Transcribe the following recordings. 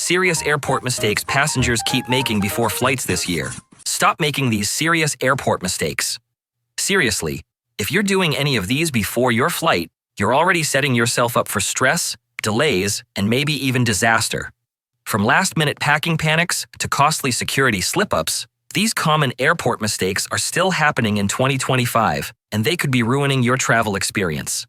serious airport mistakes passengers keep making before flights this year. Stop making these serious airport mistakes. Seriously, if you're doing any of these before your flight, you're already setting yourself up for stress, delays, and maybe even disaster. From last-minute packing panics to costly security slip-ups, these common airport mistakes are still happening in 2025, and they could be ruining your travel experience.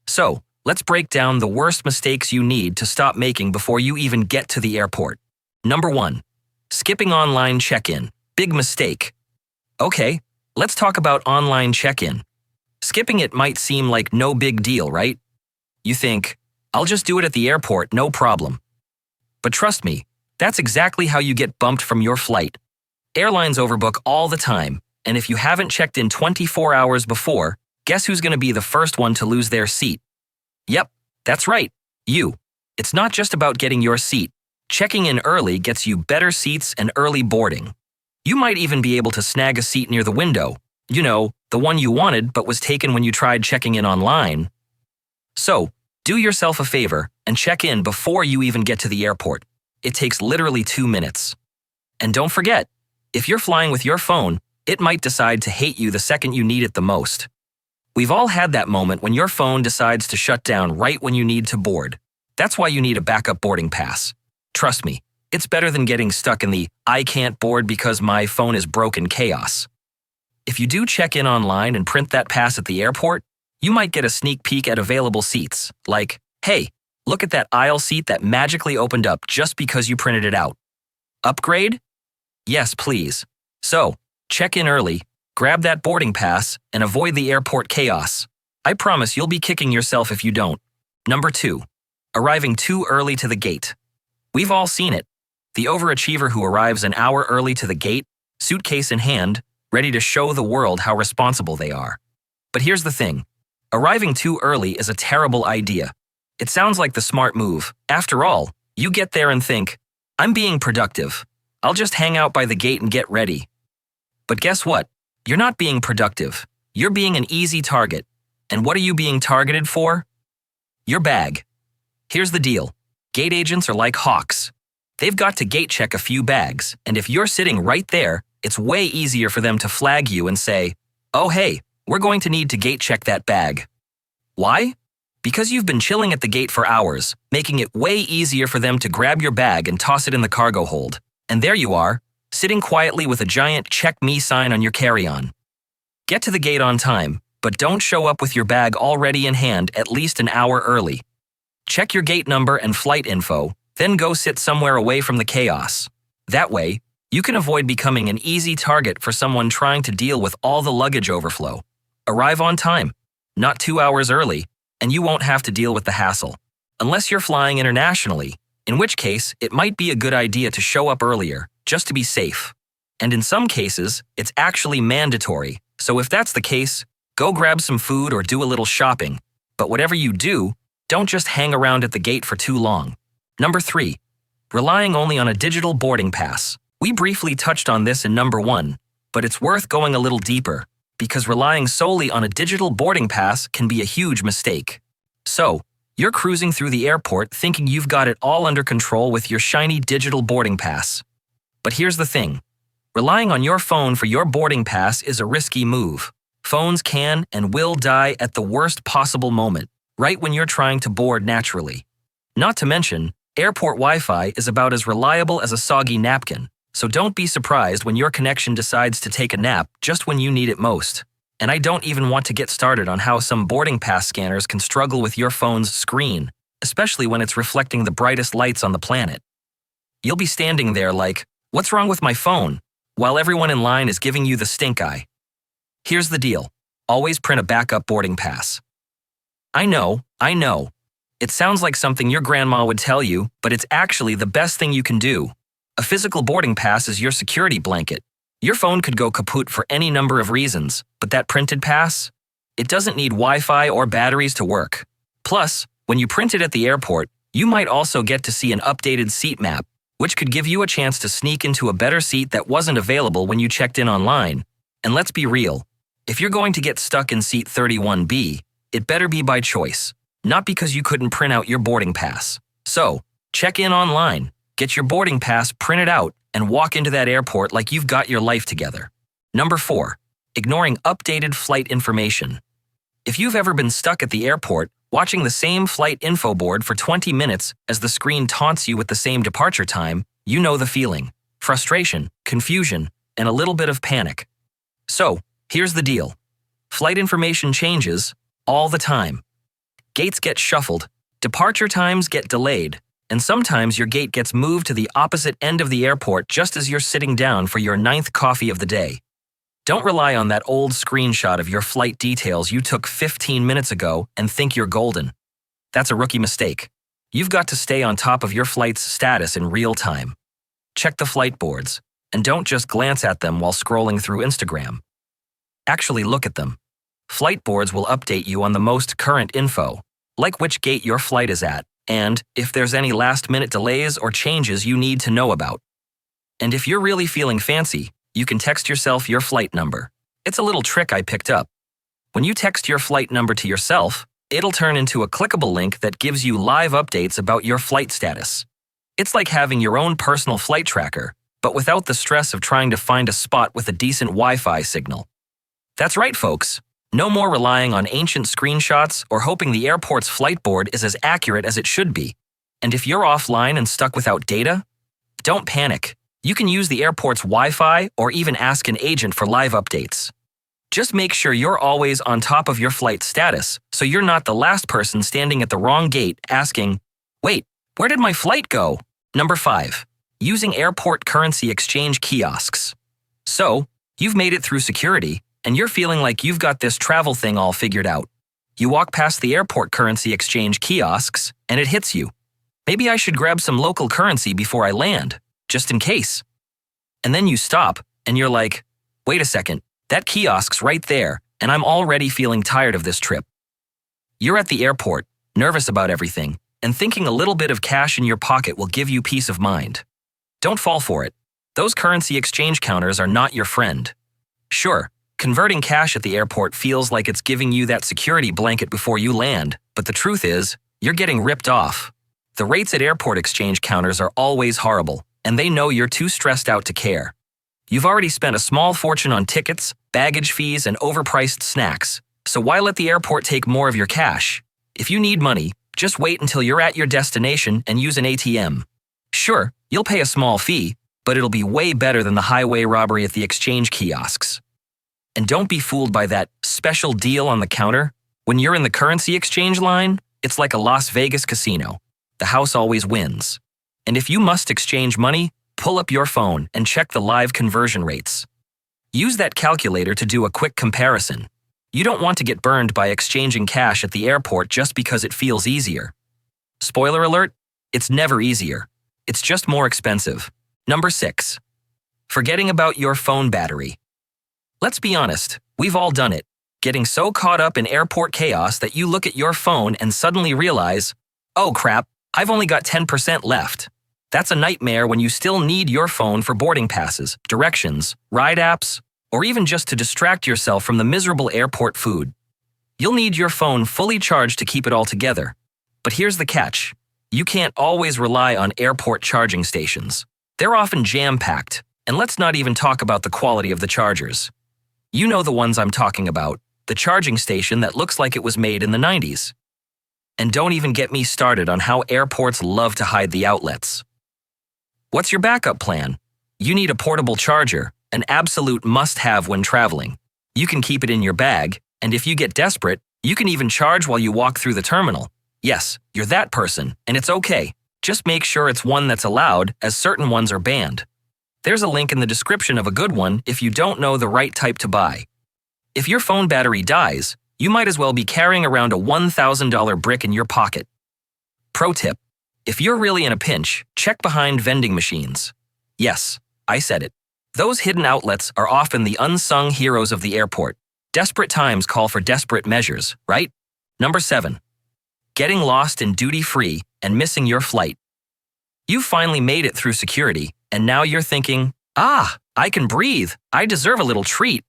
So, let's break down the worst mistakes you need to stop making before you even get to the airport. Number 1. Skipping online check-in. Big mistake. Okay, let's talk about online check-in. Skipping it might seem like no big deal, right? You think, I'll just do it at the airport, no problem. But trust me, that's exactly how you get bumped from your flight. Airlines overbook all the time, and if you haven't checked in 24 hours before, guess who's going to be the first one to lose their seat? Yep, that's right, you. It's not just about getting your seat. Checking in early gets you better seats and early boarding. You might even be able to snag a seat near the window. You know, the one you wanted but was taken when you tried checking in online. So, do yourself a favor and check in before you even get to the airport. It takes literally 2 minutes. And don't forget, if you're flying with your phone, it might decide to hate you the second you need it the most. We've all had that moment when your phone decides to shut down right when you need to board. That's why you need a backup boarding pass. Trust me, it's better than getting stuck in the "I can't board because my phone is broken" chaos. If you do check in online and print that pass at the airport, you might get a sneak peek at available seats, like, hey, look at that aisle seat that magically opened up just because you printed it out. Upgrade? Yes, please. So, check in early, grab that boarding pass, and avoid the airport chaos. I promise you'll be kicking yourself if you don't. Number 2. Arriving too early to the gate. We've all seen it. The overachiever who arrives an hour early to the gate, suitcase in hand, ready to show the world how responsible they are. But here's the thing. Arriving too early is a terrible idea. It sounds like the smart move. After all, you get there and think, I'm being productive. I'll just hang out by the gate and get ready. But guess what? You're not being productive. You're being an easy target. And what are you being targeted for? Your bag. Here's the deal. Gate agents are like hawks. They've got to gate check a few bags, and if you're sitting right there, it's way easier for them to flag you and say, oh hey, we're going to need to gate check that bag. Why? Because you've been chilling at the gate for hours, making it way easier for them to grab your bag and toss it in the cargo hold. And there you are, sitting quietly with a giant "Check Me" sign on your carry-on. Get to the gate on time, but don't show up with your bag already in hand at least an hour early. Check your gate number and flight info, then go sit somewhere away from the chaos. That way, you can avoid becoming an easy target for someone trying to deal with all the luggage overflow. Arrive on time, not 2 hours early, and you won't have to deal with the hassle. Unless you're flying internationally, in which case it might be a good idea to show up earlier, just to be safe. And in some cases, it's actually mandatory, so if that's the case, go grab some food or do a little shopping. But whatever you do, don't just hang around at the gate for too long. Number 3. Relying only on a digital boarding pass. We briefly touched on this in number 1, but it's worth going a little deeper, because relying solely on a digital boarding pass can be a huge mistake. So, you're cruising through the airport thinking you've got it all under control with your shiny digital boarding pass. But here's the thing. Relying on your phone for your boarding pass is a risky move. Phones can and will die at the worst possible moment, right when you're trying to board naturally. Not to mention, airport Wi-Fi is about as reliable as a soggy napkin, so don't be surprised when your connection decides to take a nap just when you need it most. And I don't even want to get started on how some boarding pass scanners can struggle with your phone's screen, especially when it's reflecting the brightest lights on the planet. You'll be standing there like, what's wrong with my phone? While everyone in line is giving you the stink eye. Here's the deal. Always print a backup boarding pass. I know. It sounds like something your grandma would tell you, but it's actually the best thing you can do. A physical boarding pass is your security blanket. Your phone could go kaput for any number of reasons, but that printed pass? It doesn't need Wi-Fi or batteries to work. Plus, when you print it at the airport, you might also get to see an updated seat map, which could give you a chance to sneak into a better seat that wasn't available when you checked in online. And let's be real, if you're going to get stuck in seat 31B, it better be by choice, not because you couldn't print out your boarding pass. So, check in online, Get your boarding pass printed out and walk into that airport like you've got your life together. Number 4. Ignoring updated flight information. If you've ever been stuck at the airport, watching the same flight info board for 20 minutes as the screen taunts you with the same departure time, you know the feeling. Frustration, confusion, and a little bit of panic. So, here's the deal. Flight information changes all the time. Gates get shuffled, departure times get delayed, and sometimes your gate gets moved to the opposite end of the airport just as you're sitting down for your 9th coffee of the day. Don't rely on that old screenshot of your flight details you took 15 minutes ago and think you're golden. That's a rookie mistake. You've got to stay on top of your flight's status in real time. Check the flight boards, and don't just glance at them while scrolling through Instagram. Actually look at them. Flight boards will update you on the most current info, like which gate your flight is at, and if there's any last-minute delays or changes you need to know about. And if you're really feeling fancy, you can text yourself your flight number. It's a little trick I picked up. When you text your flight number to yourself, it'll turn into a clickable link that gives you live updates about your flight status. It's like having your own personal flight tracker, but without the stress of trying to find a spot with a decent Wi-Fi signal. That's right, folks. No more relying on ancient screenshots or hoping the airport's flight board is as accurate as it should be. And if you're offline and stuck without data, don't panic. You can use the airport's Wi-Fi or even ask an agent for live updates. Just make sure you're always on top of your flight status so you're not the last person standing at the wrong gate asking, "Wait, where did my flight go?" Number 5. Using airport currency exchange kiosks. So, you've made it through security, and you're feeling like you've got this travel thing all figured out. You walk past the airport currency exchange kiosks, and it hits you. Maybe I should grab some local currency before I land, just in case. And then you stop, and you're like, wait a second, that kiosk's right there, and I'm already feeling tired of this trip. You're at the airport, nervous about everything, and thinking a little bit of cash in your pocket will give you peace of mind. Don't fall for it. Those currency exchange counters are not your friend. Sure, converting cash at the airport feels like it's giving you that security blanket before you land, but the truth is, you're getting ripped off. The rates at airport exchange counters are always horrible, and they know you're too stressed out to care. You've already spent a small fortune on tickets, baggage fees, and overpriced snacks, so why let the airport take more of your cash? If you need money, just wait until you're at your destination and use an ATM. Sure, you'll pay a small fee, but it'll be way better than the highway robbery at the exchange kiosks. And don't be fooled by that special deal on the counter. When you're in the currency exchange line, it's like a Las Vegas casino. The house always wins. And if you must exchange money, pull up your phone and check the live conversion rates. Use that calculator to do a quick comparison. You don't want to get burned by exchanging cash at the airport just because it feels easier. Spoiler alert, it's never easier. It's just more expensive. Number 6. Forgetting about your phone battery. Let's be honest, we've all done it. Getting so caught up in airport chaos that you look at your phone and suddenly realize, oh crap, I've only got 10% left. That's a nightmare when you still need your phone for boarding passes, directions, ride apps, or even just to distract yourself from the miserable airport food. You'll need your phone fully charged to keep it all together. But here's the catch. You can't always rely on airport charging stations. They're often jam-packed, and let's not even talk about the quality of the chargers. You know the ones I'm talking about, the charging station that looks like it was made in the 90s. And don't even get me started on how airports love to hide the outlets. What's your backup plan? You need a portable charger, an absolute must-have when traveling. You can keep it in your bag, and if you get desperate, you can even charge while you walk through the terminal. Yes, you're that person, and it's okay. Just make sure it's one that's allowed, as certain ones are banned. There's a link in the description of a good one if you don't know the right type to buy. If your phone battery dies, you might as well be carrying around a $1,000 brick in your pocket. Pro tip: if you're really in a pinch, check behind vending machines. Yes, I said it. Those hidden outlets are often the unsung heroes of the airport. Desperate times call for desperate measures, right? Number 7. Getting lost in duty-free and missing your flight. You've finally made it through security, and now you're thinking, I can breathe. I deserve a little treat.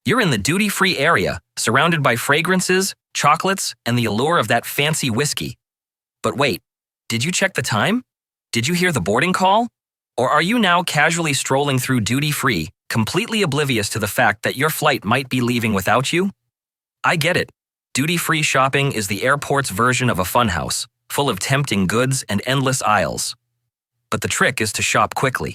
You're in the duty-free area, surrounded by fragrances, chocolates, and the allure of that fancy whiskey. But wait, did you check the time? Did you hear the boarding call? Or are you now casually strolling through duty-free, completely oblivious to the fact that your flight might be leaving without you? I get it. Duty-free shopping is the airport's version of a funhouse, full of tempting goods and endless aisles. But the trick is to shop quickly.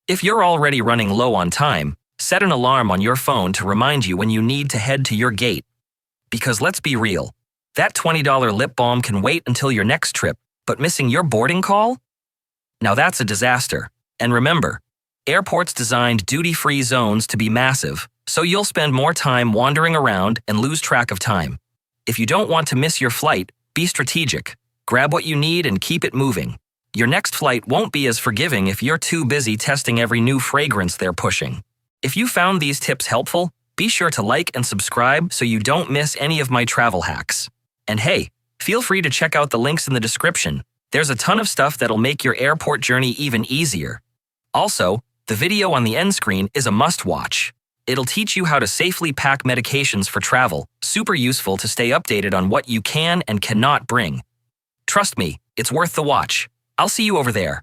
If you're already running low on time, set an alarm on your phone to remind you when you need to head to your gate. Because let's be real, that $20 lip balm can wait until your next trip, but missing your boarding call? Now that's a disaster. And remember, airports designed duty-free zones to be massive, so you'll spend more time wandering around and lose track of time. If you don't want to miss your flight, be strategic. Grab what you need and keep it moving. Your next flight won't be as forgiving if you're too busy testing every new fragrance they're pushing. If you found these tips helpful, be sure to like and subscribe so you don't miss any of my travel hacks. And hey, feel free to check out the links in the description. There's a ton of stuff that'll make your airport journey even easier. Also, the video on the end screen is a must-watch. It'll teach you how to safely pack medications for travel, super useful to stay updated on what you can and cannot bring. Trust me, it's worth the watch. I'll see you over there.